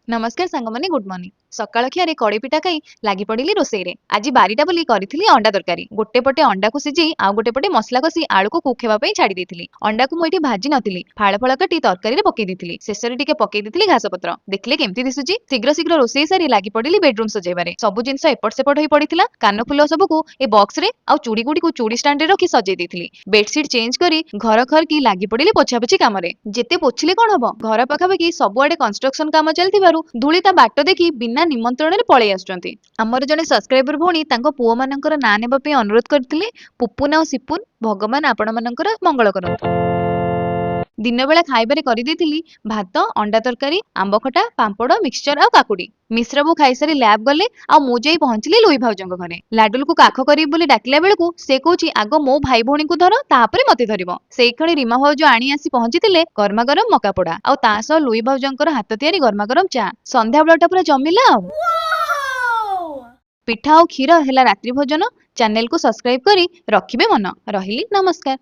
नमस्कार सांगमाने good morning सकाळ खियारे कड़ी पिठा खाई लगी पड़ी रोसई रे आज बारिटा बोली करी अंडा तरकारी गोटे पटे अंडा को सीझी आउ गोटे पटे मसला कसी आलू को कुक हेबा छाड़ी देथिली अंडा को मुझे भाजी नथिली फाड़ फळ काटी तरकारी रे पकई देथिली शेषरे टिके पकई देथिली घास पत्र देखले केमती दिसुची शीघ्र शीघ्र रोसई सारी लगी पड़ी बेडरूम सजेबारे सबु जिनस एपट सेपट होई पड़िथिला कान फुल सबको ए बॉक्स रे आउ चूड़ी गुडी को चूड़ी स्टैंड रे रखी सजई देथिली बेडशीट चेंज करी घर खर की लगी पड़ी पोछापोछि काम रे जेते पोछिले कोन हबो घर पाखापाखि सबुआडे कंस्ट्रक्शन काम चलथिबारु धूली ता बाट देखि बिना निमंत्रण रे पळै आसुचंती हमर जने सब्सक्राइबर भौणी तांको पुओ मानकर ना नेबा पे अनुरोध करथिले पुपुन और सिपुन भगवान आपण मानकर मंगल करंतु दिन बेला खाइबारे करि देथिली भात अंडा तरकारी आंब खटा पांपड़ मिक्सचर और काकुडी मिश्रबू खाईसारी लैब गले आ मु जाई पहुंचली लुई भाउजंग घरे लाडुल को काख करी बोली डाकिला बेलकू से कहूची आग मो भाई भौणी को धर तापरे मते धरिबो सेई खणी रीमा भाउज आनी आसी पहुंचीतिले गरमा गरम मका पोड़ा आ ता सह लुई भाउजंकर हाथ तियारी गरमा गरम चा संध्या बेलाटा पूरा जमिला आ पिठा और क्षीर हेला रात्रि भोजन चैनल को सब्सक्राइब करी रखिबे मन रहिली नमस्कार।